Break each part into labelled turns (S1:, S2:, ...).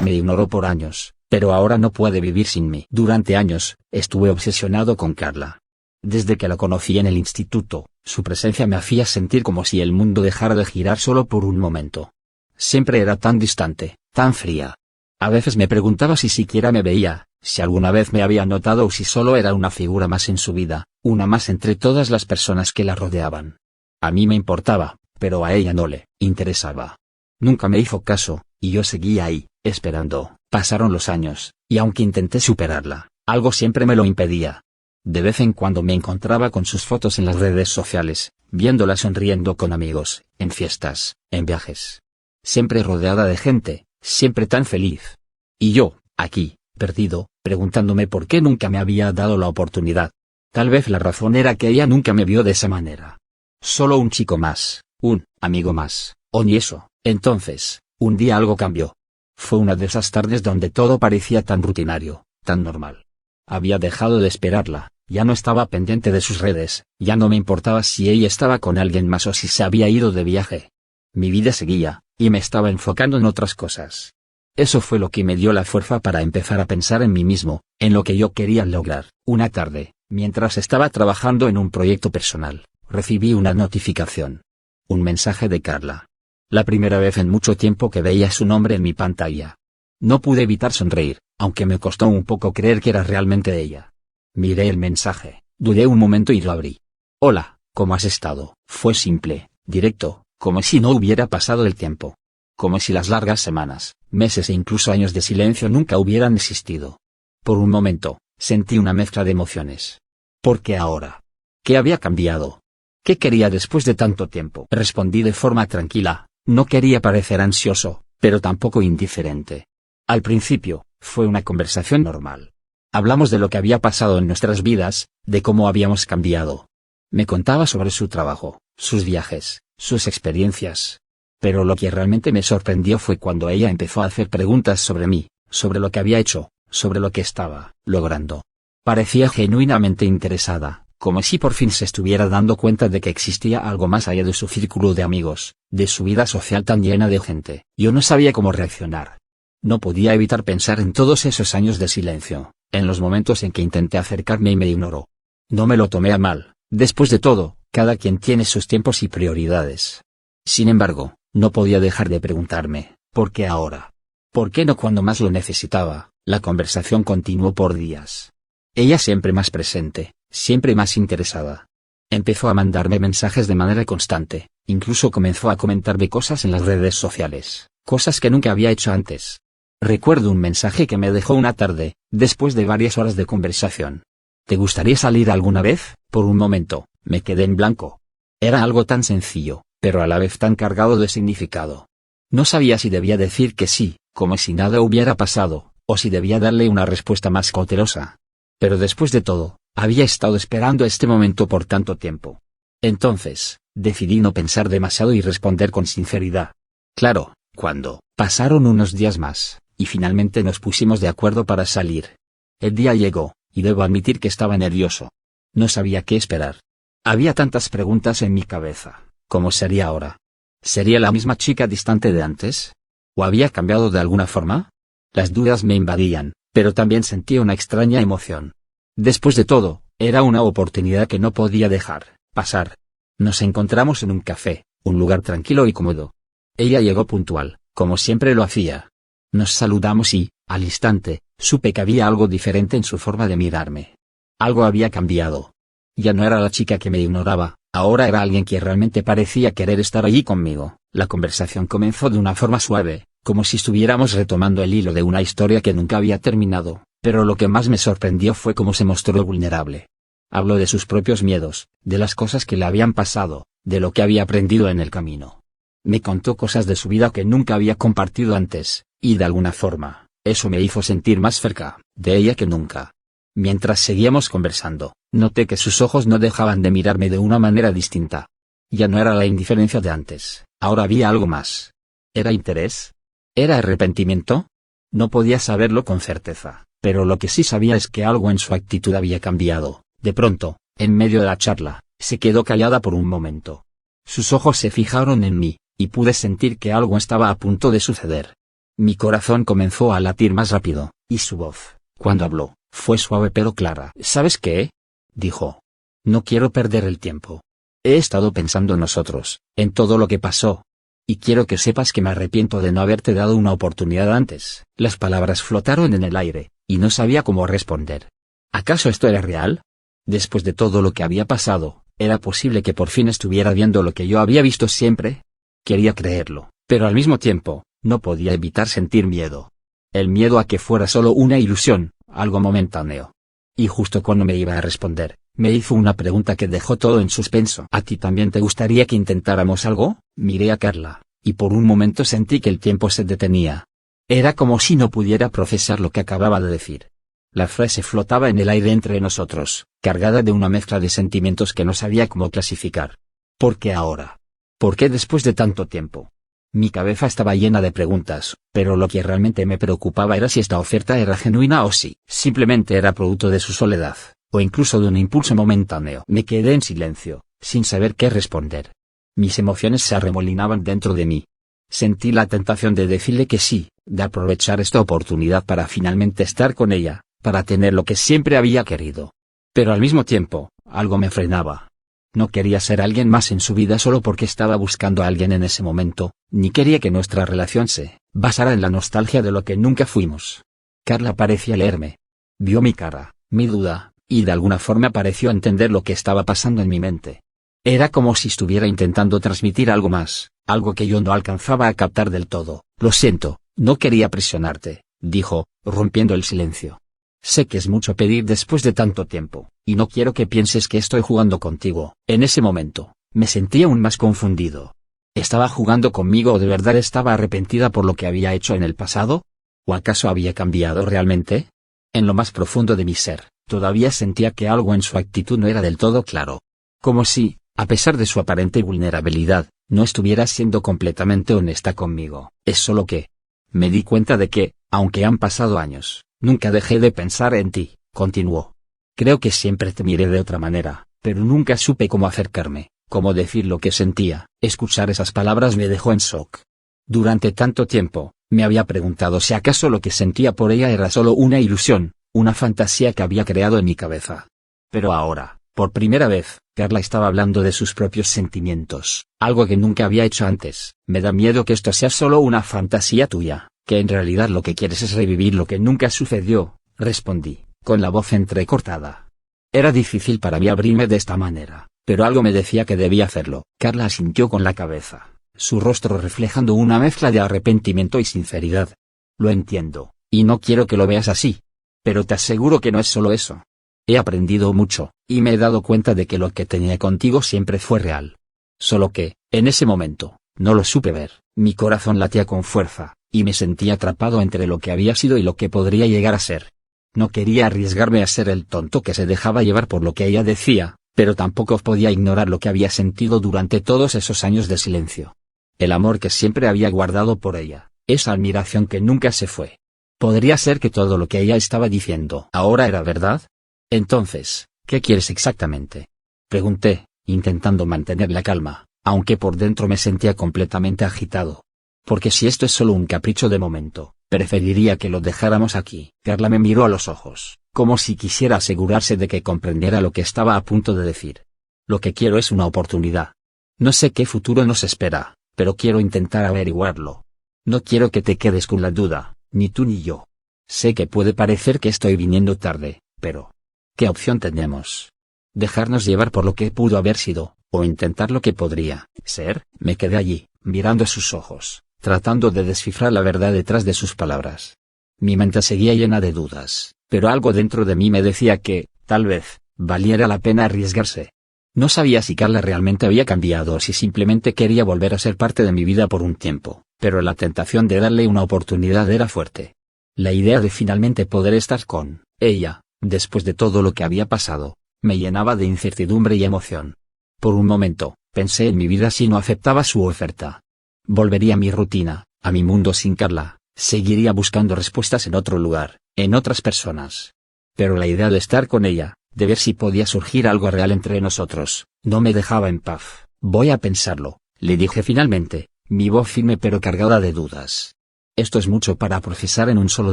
S1: me ignoró por años, pero ahora no puede vivir sin mí. Durante años, estuve obsesionado con Carla. Desde que la conocí en el instituto, su presencia me hacía sentir como si el mundo dejara de girar solo por un momento. Siempre era tan distante, tan fría. A veces me preguntaba si siquiera me veía, si alguna vez me había notado o si solo era una figura más en su vida, una más entre todas las personas que la rodeaban. A mí me importaba, pero a ella no le interesaba. Nunca me hizo caso, y yo seguía ahí, esperando. Pasaron los años, y aunque intenté superarla, algo siempre me lo impedía. De vez en cuando me encontraba con sus fotos en las redes sociales, viéndola sonriendo con amigos, en fiestas, en viajes. Siempre rodeada de gente, siempre tan feliz. Y yo, aquí, perdido, preguntándome por qué nunca me había dado la oportunidad. Tal vez la razón era que ella nunca me vio de esa manera. Solo un chico más, un amigo más, o ni eso. Entonces, un día algo cambió. Fue una de esas tardes donde todo parecía tan rutinario, tan normal. Había dejado de esperarla, ya no estaba pendiente de sus redes, ya no me importaba si ella estaba con alguien más o si se había ido de viaje. Mi vida seguía, y me estaba enfocando en otras cosas. Eso fue lo que me dio la fuerza para empezar a pensar en mí mismo, en lo que yo quería lograr. Una tarde, mientras estaba trabajando en un proyecto personal, recibí una notificación. Un mensaje de Carla. La primera vez en mucho tiempo que veía su nombre en mi pantalla. No pude evitar sonreír, aunque me costó un poco creer que era realmente ella. Miré el mensaje, dudé un momento y lo abrí. Hola, ¿cómo has estado? Fue simple, directo, como si no hubiera pasado el tiempo. Como si las largas semanas, meses e incluso años de silencio nunca hubieran existido. Por un momento, sentí una mezcla de emociones. ¿Por qué ahora? ¿Qué había cambiado? ¿Qué quería después de tanto tiempo? Respondí de forma tranquila, no quería parecer ansioso, pero tampoco indiferente. Al principio, fue una conversación normal. Hablamos de lo que había pasado en nuestras vidas, de cómo habíamos cambiado. Me contaba sobre su trabajo, sus viajes, sus experiencias. Pero lo que realmente me sorprendió fue cuando ella empezó a hacer preguntas sobre mí, sobre lo que había hecho, sobre lo que estaba logrando. Parecía genuinamente interesada, como si por fin se estuviera dando cuenta de que existía algo más allá de su círculo de amigos, de su vida social tan llena de gente. Yo no sabía cómo reaccionar. No podía evitar pensar en todos esos años de silencio, en los momentos en que intenté acercarme y me ignoró. No me lo tomé a mal, después de todo, cada quien tiene sus tiempos y prioridades. Sin embargo, no podía dejar de preguntarme, ¿por qué ahora? ¿Por qué no cuando más lo necesitaba? La conversación continuó por días. Ella siempre más presente, siempre más interesada. Empezó a mandarme mensajes de manera constante, incluso comenzó a comentarme cosas en las redes sociales, cosas que nunca había hecho antes. Recuerdo un mensaje que me dejó una tarde, después de varias horas de conversación. ¿Te gustaría salir alguna vez? Por un momento, me quedé en blanco. Era algo tan sencillo, pero a la vez tan cargado de significado. No sabía si debía decir que sí, como si nada hubiera pasado, o si debía darle una respuesta más cautelosa. Pero después de todo, había estado esperando este momento por tanto tiempo. Entonces, decidí no pensar demasiado y responder con sinceridad. Claro, cuando pasaron unos días más, y finalmente nos pusimos de acuerdo para salir. El día llegó, y debo admitir que estaba nervioso. No sabía qué esperar. Había tantas preguntas en mi cabeza. ¿Cómo sería ahora? ¿Sería la misma chica distante de antes? ¿O había cambiado de alguna forma? Las dudas me invadían, pero también sentía una extraña emoción. Después de todo, era una oportunidad que no podía dejar pasar. Nos encontramos en un café, un lugar tranquilo y cómodo. Ella llegó puntual, como siempre lo hacía. Nos saludamos y, al instante, supe que había algo diferente en su forma de mirarme. Algo había cambiado. Ya no era la chica que me ignoraba, ahora era alguien que realmente parecía querer estar allí conmigo. La conversación comenzó de una forma suave, como si estuviéramos retomando el hilo de una historia que nunca había terminado, pero lo que más me sorprendió fue cómo se mostró vulnerable. Habló de sus propios miedos, de las cosas que le habían pasado, de lo que había aprendido en el camino. Me contó cosas de su vida que nunca había compartido antes, y de alguna forma, eso me hizo sentir más cerca de ella que nunca. Mientras seguíamos conversando, noté que sus ojos no dejaban de mirarme de una manera distinta. Ya no era la indiferencia de antes, ahora había algo más. ¿Era interés? ¿Era arrepentimiento? No podía saberlo con certeza, pero lo que sí sabía es que algo en su actitud había cambiado. De pronto, en medio de la charla, se quedó callada por un momento. Sus ojos se fijaron en mí, y pude sentir que algo estaba a punto de suceder. Mi corazón comenzó a latir más rápido, y su voz, cuando habló, fue suave pero clara. ¿Sabes qué? Dijo. No quiero perder el tiempo. He estado pensando en nosotros, en todo lo que pasó. Y quiero que sepas que me arrepiento de no haberte dado una oportunidad antes. Las palabras flotaron en el aire, y no sabía cómo responder. ¿Acaso esto era real? Después de todo lo que había pasado, ¿era posible que por fin estuviera viendo lo que yo había visto siempre? Quería creerlo, pero al mismo tiempo, no podía evitar sentir miedo. El miedo a que fuera solo una ilusión, algo momentáneo. Y justo cuando me iba a responder, me hizo una pregunta que dejó todo en suspenso. ¿A ti también te gustaría que intentáramos algo? Miré a Carla, y por un momento sentí que el tiempo se detenía. Era como si no pudiera procesar lo que acababa de decir. La frase flotaba en el aire entre nosotros, cargada de una mezcla de sentimientos que no sabía cómo clasificar. ¿Por qué ahora? ¿Por qué después de tanto tiempo? Mi cabeza estaba llena de preguntas, pero lo que realmente me preocupaba era si esta oferta era genuina o si simplemente era producto de su soledad, o incluso de un impulso momentáneo. Me quedé en silencio, sin saber qué responder. Mis emociones se arremolinaban dentro de mí. Sentí la tentación de decirle que sí, de aprovechar esta oportunidad para finalmente estar con ella, para tener lo que siempre había querido. Pero al mismo tiempo, algo me frenaba. No quería ser alguien más en su vida solo porque estaba buscando a alguien en ese momento, ni quería que nuestra relación se basara en la nostalgia de lo que nunca fuimos. Carla parecía leerme. Vio mi cara, mi duda, y de alguna forma pareció entender lo que estaba pasando en mi mente. Era como si estuviera intentando transmitir algo más, algo que yo no alcanzaba a captar del todo. Lo siento, no quería presionarte, dijo, rompiendo el silencio. Sé que es mucho pedir después de tanto tiempo, y no quiero que pienses que estoy jugando contigo. En ese momento, me sentí aún más confundido. ¿Estaba jugando conmigo o de verdad estaba arrepentida por lo que había hecho en el pasado? ¿O acaso había cambiado realmente? En lo más profundo de mi ser, todavía sentía que algo en su actitud no era del todo claro. Como si, a pesar de su aparente vulnerabilidad, no estuviera siendo completamente honesta conmigo. Es solo que me di cuenta de que, aunque han pasado años, nunca dejé de pensar en ti, continuó. Creo que siempre te miré de otra manera, pero nunca supe cómo acercarme, cómo decir lo que sentía. Escuchar esas palabras me dejó en shock. Durante tanto tiempo, me había preguntado si acaso lo que sentía por ella era solo una ilusión, una fantasía que había creado en mi cabeza. Pero ahora, por primera vez, Carla estaba hablando de sus propios sentimientos, algo que nunca había hecho antes. Me da miedo que esto sea solo una fantasía tuya, que en realidad lo que quieres es revivir lo que nunca sucedió, respondí, con la voz entrecortada. Era difícil para mí abrirme de esta manera, pero algo me decía que debía hacerlo. Carla asintió con la cabeza, su rostro reflejando una mezcla de arrepentimiento y sinceridad. Lo entiendo, y no quiero que lo veas así. Pero te aseguro que no es solo eso. He aprendido mucho, y me he dado cuenta de que lo que tenía contigo siempre fue real. Solo que, en ese momento, no lo supe ver. Mi corazón latía con fuerza, y me sentía atrapado entre lo que había sido y lo que podría llegar a ser. No quería arriesgarme a ser el tonto que se dejaba llevar por lo que ella decía, pero tampoco podía ignorar lo que había sentido durante todos esos años de silencio. El amor que siempre había guardado por ella, esa admiración que nunca se fue. ¿Podría ser que todo lo que ella estaba diciendo ahora era verdad? Entonces, ¿qué quieres exactamente? Pregunté, intentando mantener la calma, aunque por dentro me sentía completamente agitado. Porque si esto es solo un capricho de momento, preferiría que lo dejáramos aquí. Carla me miró a los ojos, como si quisiera asegurarse de que comprendiera lo que estaba a punto de decir. Lo que quiero es una oportunidad. No sé qué futuro nos espera, pero quiero intentar averiguarlo. No quiero que te quedes con la duda, ni tú ni yo. Sé que puede parecer que estoy viniendo tarde, pero ¿qué opción tenemos? ¿Dejarnos llevar por lo que pudo haber sido, o intentar lo que podría ser? Me quedé allí, mirando sus ojos, tratando de descifrar la verdad detrás de sus palabras. Mi mente seguía llena de dudas, pero algo dentro de mí me decía que, tal vez, valiera la pena arriesgarse. No sabía si Carla realmente había cambiado o si simplemente quería volver a ser parte de mi vida por un tiempo, pero la tentación de darle una oportunidad era fuerte. La idea de finalmente poder estar con ella, después de todo lo que había pasado, me llenaba de incertidumbre y emoción. Por un momento, pensé en mi vida si no aceptaba su oferta. Volvería a mi rutina, a mi mundo sin Carla, seguiría buscando respuestas en otro lugar, en otras personas. Pero la idea de estar con ella, de ver si podía surgir algo real entre nosotros, no me dejaba en paz. Voy a pensarlo, le dije finalmente, mi voz firme pero cargada de dudas. Esto es mucho para procesar en un solo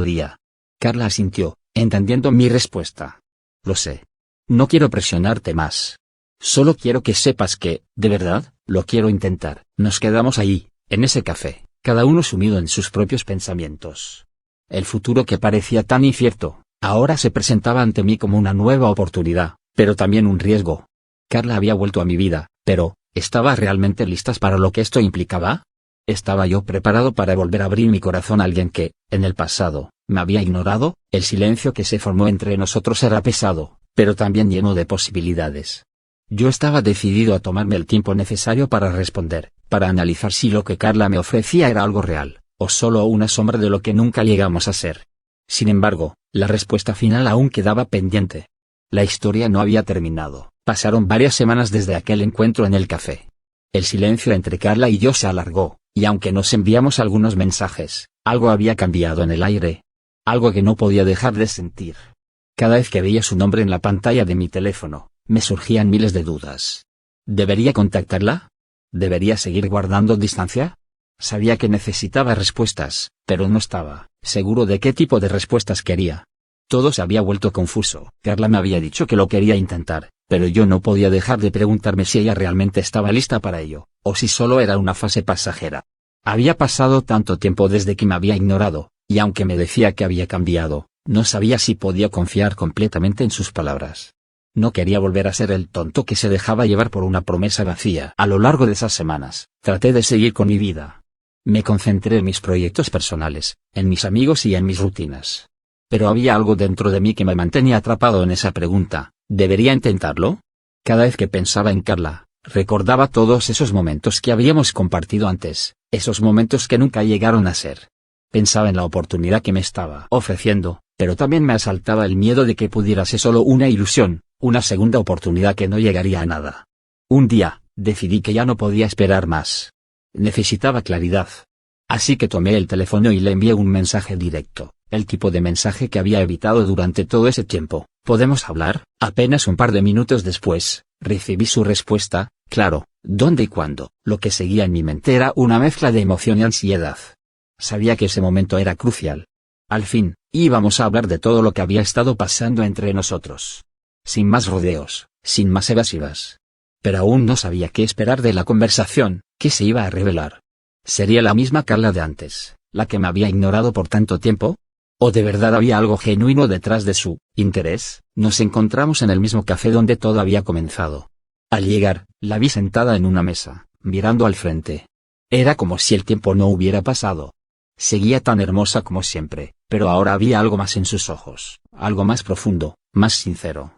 S1: día. Carla asintió, entendiendo mi respuesta. Lo sé. No quiero presionarte más. Solo quiero que sepas que, de verdad, lo quiero intentar. Nos quedamos ahí, en ese café, cada uno sumido en sus propios pensamientos. El futuro que parecía tan incierto, ahora se presentaba ante mí como una nueva oportunidad, pero también un riesgo. Carla había vuelto a mi vida, pero, ¿estaba realmente listas para lo que esto implicaba? ¿Estaba yo preparado para volver a abrir mi corazón a alguien que, en el pasado, me había ignorado? El silencio que se formó entre nosotros era pesado, pero también lleno de posibilidades. Yo estaba decidido a tomarme el tiempo necesario para responder, para analizar si lo que Carla me ofrecía era algo real, o solo una sombra de lo que nunca llegamos a ser. Sin embargo, la respuesta final aún quedaba pendiente. La historia no había terminado. Pasaron varias semanas desde aquel encuentro en el café. El silencio entre Carla y yo se alargó, y aunque nos enviamos algunos mensajes, algo había cambiado en el aire. Algo que no podía dejar de sentir. Cada vez que veía su nombre en la pantalla de mi teléfono, me surgían miles de dudas. ¿Debería contactarla? ¿Debería seguir guardando distancia? Sabía que necesitaba respuestas, pero no estaba seguro de qué tipo de respuestas quería. Todo se había vuelto confuso. Carla me había dicho que lo quería intentar, pero yo no podía dejar de preguntarme si ella realmente estaba lista para ello, o si solo era una fase pasajera. Había pasado tanto tiempo desde que me había ignorado, y aunque me decía que había cambiado, no sabía si podía confiar completamente en sus palabras. No quería volver a ser el tonto que se dejaba llevar por una promesa vacía. A lo largo de esas semanas, traté de seguir con mi vida. Me concentré en mis proyectos personales, en mis amigos y en mis rutinas. Pero había algo dentro de mí que me mantenía atrapado en esa pregunta: ¿debería intentarlo? Cada vez que pensaba en Carla, recordaba todos esos momentos que habíamos compartido antes, esos momentos que nunca llegaron a ser. Pensaba en la oportunidad que me estaba ofreciendo, pero también me asaltaba el miedo de que pudiera ser solo una ilusión, una segunda oportunidad que no llegaría a nada. Un día, decidí que ya no podía esperar más. Necesitaba claridad. Así que tomé el teléfono y le envié un mensaje directo, el tipo de mensaje que había evitado durante todo ese tiempo. ¿Podemos hablar? Apenas un par de minutos después, recibí su respuesta: claro, ¿dónde y cuándo? Lo que seguía en mi mente era una mezcla de emoción y ansiedad. Sabía que ese momento era crucial. Al fin, íbamos a hablar de todo lo que había estado pasando entre nosotros. Sin más rodeos, sin más evasivas. Pero aún no sabía qué esperar de la conversación, qué se iba a revelar. ¿Sería la misma Carla de antes, la que me había ignorado por tanto tiempo? ¿O de verdad había algo genuino detrás de su interés? Nos encontramos en el mismo café donde todo había comenzado. Al llegar, la vi sentada en una mesa, mirando al frente. Era como si el tiempo no hubiera pasado. Seguía tan hermosa como siempre, pero ahora había algo más en sus ojos, algo más profundo, más sincero.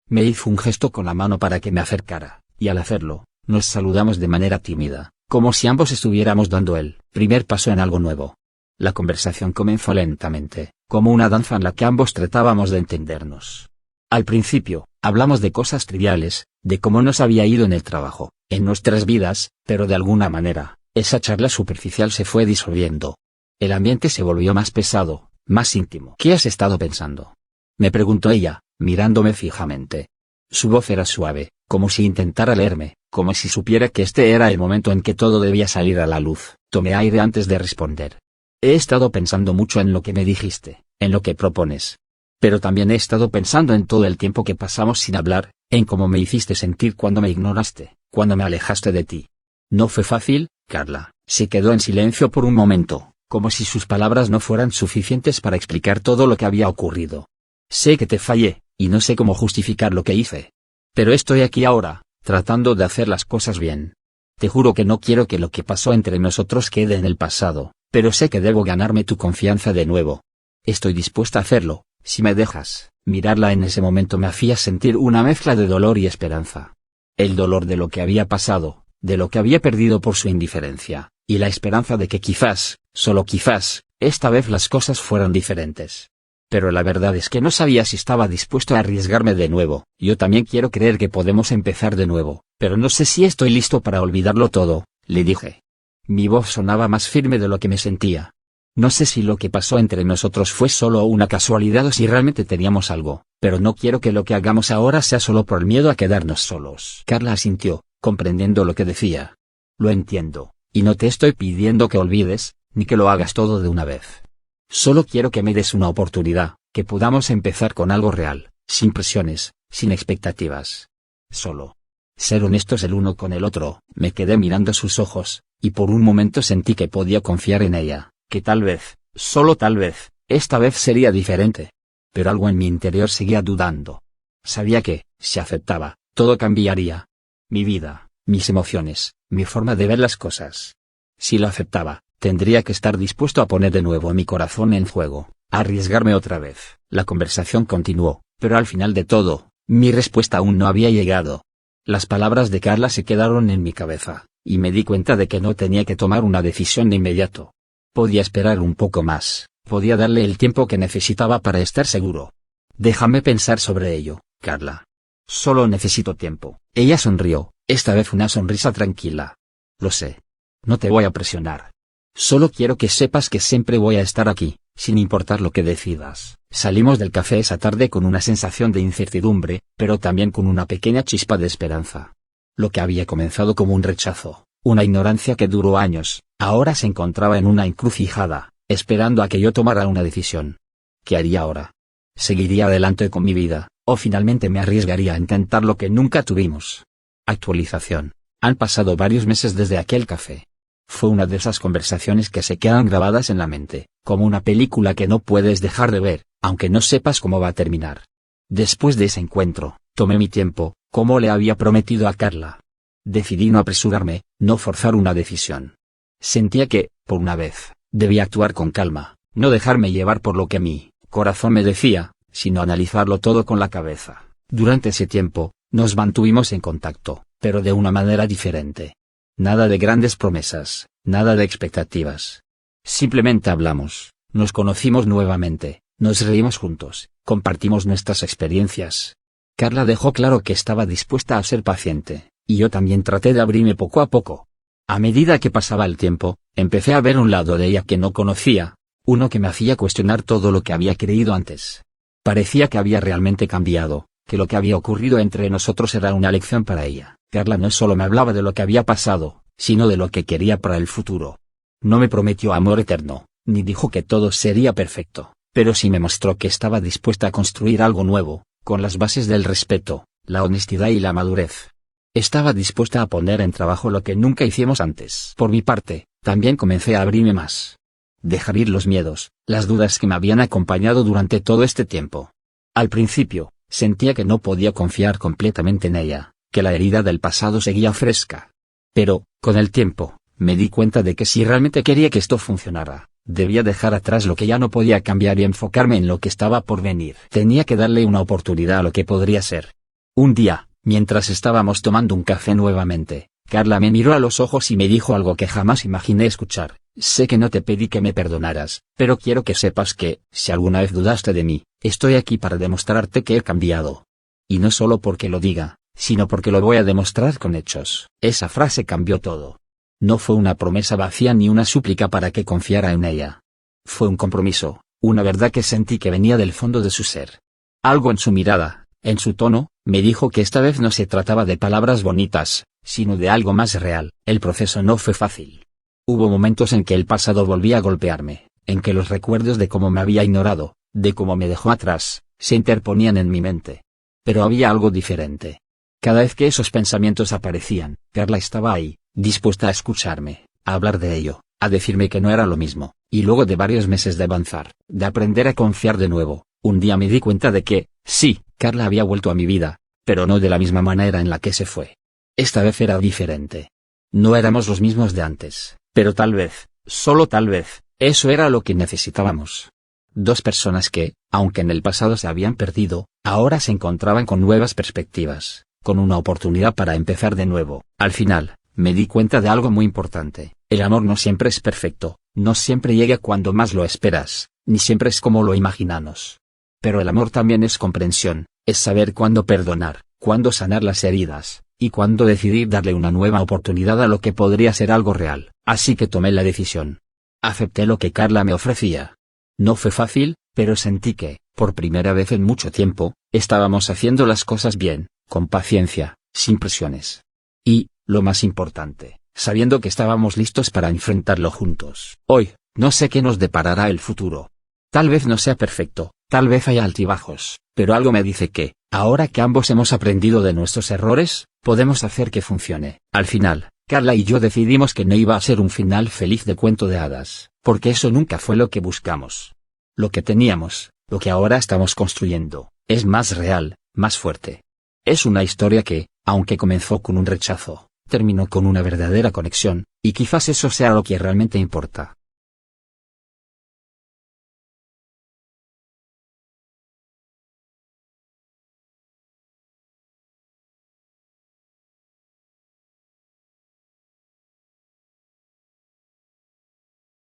S1: Me hizo un gesto con la mano para que me acercara, y al hacerlo, nos saludamos de manera tímida, como si ambos estuviéramos dando el primer paso en algo nuevo. La conversación comenzó lentamente, como una danza en la que ambos tratábamos de entendernos. Al principio, hablamos de cosas triviales, de cómo nos había ido en el trabajo, en nuestras vidas, pero de alguna manera, esa charla superficial se fue disolviendo. El ambiente se volvió más pesado, más íntimo. ¿Qué has estado pensando?, me preguntó ella, mirándome fijamente. Su voz era suave, como si intentara leerme, como si supiera que este era el momento en que todo debía salir a la luz. Tomé aire antes de responder. He estado pensando mucho en lo que me dijiste, en lo que propones. Pero también he estado pensando en todo el tiempo que pasamos sin hablar, en cómo me hiciste sentir cuando me ignoraste, cuando me alejaste de ti. No fue fácil, Carla. Se quedó en silencio por un momento, como si sus palabras no fueran suficientes para explicar todo lo que había ocurrido. Sé que te fallé, y no sé cómo justificar lo que hice. Pero estoy aquí ahora, tratando de hacer las cosas bien. Te juro que no quiero que lo que pasó entre nosotros quede en el pasado, pero sé que debo ganarme tu confianza de nuevo. Estoy dispuesta a hacerlo, si me dejas. Mirarla en ese momento me hacía sentir una mezcla de dolor y esperanza. El dolor de lo que había pasado, de lo que había perdido por su indiferencia, y la esperanza de que quizás, solo quizás, esta vez las cosas fueran diferentes. Pero la verdad es que no sabía si estaba dispuesto a arriesgarme de nuevo. Yo también quiero creer que podemos empezar de nuevo, pero no sé si estoy listo para olvidarlo todo, le dije. Mi voz sonaba más firme de lo que me sentía. No sé si lo que pasó entre nosotros fue solo una casualidad o si realmente teníamos algo, pero no quiero que lo que hagamos ahora sea solo por el miedo a quedarnos solos. Carla asintió, comprendiendo lo que decía. Lo entiendo, y no te estoy pidiendo que olvides, ni que lo hagas todo de una vez. Solo quiero que me des una oportunidad, que podamos empezar con algo real, sin presiones, sin expectativas. Solo ser honestos el uno con el otro. Me quedé mirando sus ojos, y por un momento sentí que podía confiar en ella, que tal vez, solo tal vez, esta vez sería diferente. Pero algo en mi interior seguía dudando. Sabía que, si aceptaba, todo cambiaría. Mi vida, mis emociones, mi forma de ver las cosas. Si lo aceptaba, tendría que estar dispuesto a poner de nuevo mi corazón en fuego, a arriesgarme otra vez. La conversación continuó, pero al final de todo, mi respuesta aún no había llegado. Las palabras de Carla se quedaron en mi cabeza, y me di cuenta de que no tenía que tomar una decisión de inmediato. Podía esperar un poco más, podía darle el tiempo que necesitaba para estar seguro. Déjame pensar sobre ello, Carla. Solo necesito tiempo. Ella sonrió, esta vez una sonrisa tranquila. Lo sé. No te voy a presionar. Solo quiero que sepas que siempre voy a estar aquí, sin importar lo que decidas. Salimos del café esa tarde con una sensación de incertidumbre, pero también con una pequeña chispa de esperanza. Lo que había comenzado como un rechazo, una ignorancia que duró años, ahora se encontraba en una encrucijada, esperando a que yo tomara una decisión. ¿Qué haría ahora? ¿Seguiría adelante con mi vida, o finalmente me arriesgaría a intentar lo que nunca tuvimos? Actualización. Han pasado varios meses desde aquel café. Fue una de esas conversaciones que se quedan grabadas en la mente, como una película que no puedes dejar de ver, aunque no sepas cómo va a terminar. Después de ese encuentro, tomé mi tiempo, como le había prometido a Carla. Decidí no apresurarme, no forzar una decisión. Sentía que, por una vez, debía actuar con calma, no dejarme llevar por lo que mi corazón me decía, sino analizarlo todo con la cabeza. Durante ese tiempo, nos mantuvimos en contacto, pero de una manera diferente. Nada de grandes promesas, nada de expectativas. Simplemente hablamos, nos conocimos nuevamente, nos reímos juntos, compartimos nuestras experiencias. Carla dejó claro que estaba dispuesta a ser paciente, y yo también traté de abrirme poco a poco. A medida que pasaba el tiempo, empecé a ver un lado de ella que no conocía, uno que me hacía cuestionar todo lo que había creído antes. Parecía que había realmente cambiado, que lo que había ocurrido entre nosotros era una lección para ella. Carla no solo me hablaba de lo que había pasado, sino de lo que quería para el futuro. No me prometió amor eterno, ni dijo que todo sería perfecto, pero sí me mostró que estaba dispuesta a construir algo nuevo, con las bases del respeto, la honestidad y la madurez. Estaba dispuesta a poner en trabajo lo que nunca hicimos antes. Por mi parte, también comencé a abrirme más. Dejar ir los miedos, las dudas que me habían acompañado durante todo este tiempo. Al principio, sentía que no podía confiar completamente en ella, que la herida del pasado seguía fresca. Pero, con el tiempo, me di cuenta de que si realmente quería que esto funcionara, debía dejar atrás lo que ya no podía cambiar y enfocarme en lo que estaba por venir. Tenía que darle una oportunidad a lo que podría ser. Un día, mientras estábamos tomando un café nuevamente, Carla me miró a los ojos y me dijo algo que jamás imaginé escuchar. Sé que no te pedí que me perdonaras, pero quiero que sepas que, si alguna vez dudaste de mí, estoy aquí para demostrarte que he cambiado. Y no solo porque lo diga, sino porque lo voy a demostrar con hechos. Esa frase cambió todo. No fue una promesa vacía ni una súplica para que confiara en ella. Fue un compromiso, una verdad que sentí que venía del fondo de su ser. Algo en su mirada, en su tono, me dijo que esta vez no se trataba de palabras bonitas, sino de algo más real. El proceso no fue fácil. Hubo momentos en que el pasado volvía a golpearme, en que los recuerdos de cómo me había ignorado, de cómo me dejó atrás, se interponían en mi mente. Pero había algo diferente. Cada vez que esos pensamientos aparecían, Carla estaba ahí, dispuesta a escucharme, a hablar de ello, a decirme que no era lo mismo, y luego de varios meses de avanzar, de aprender a confiar de nuevo, un día me di cuenta de que, sí, Carla había vuelto a mi vida, pero no de la misma manera en la que se fue. Esta vez era diferente. No éramos los mismos de antes, pero tal vez, solo tal vez, eso era lo que necesitábamos. Dos personas que, aunque en el pasado se habían perdido, ahora se encontraban con nuevas perspectivas, con una oportunidad para empezar de nuevo. Al final, me di cuenta de algo muy importante. El amor no siempre es perfecto, no siempre llega cuando más lo esperas, ni siempre es como lo imaginamos. Pero el amor también es comprensión, es saber cuándo perdonar, cuándo sanar las heridas, y cuándo decidir darle una nueva oportunidad a lo que podría ser algo real. Así que tomé la decisión. Acepté lo que Carla me ofrecía. No fue fácil, pero sentí que, por primera vez en mucho tiempo, estábamos haciendo las cosas bien, con paciencia, sin presiones. Y, lo más importante, sabiendo que estábamos listos para enfrentarlo juntos. Hoy, No sé qué nos deparará el futuro. Tal vez no sea perfecto, tal vez haya altibajos, pero algo me dice que, ahora que ambos hemos aprendido de nuestros errores, podemos hacer que funcione. Al final, Carla y yo decidimos que no iba a ser un final feliz de cuento de hadas, porque eso nunca fue lo que buscamos. Lo que teníamos, lo que ahora estamos construyendo, es más real, más fuerte. Es una historia que, aunque comenzó con un rechazo, terminó con una verdadera conexión, y quizás eso sea lo que realmente importa.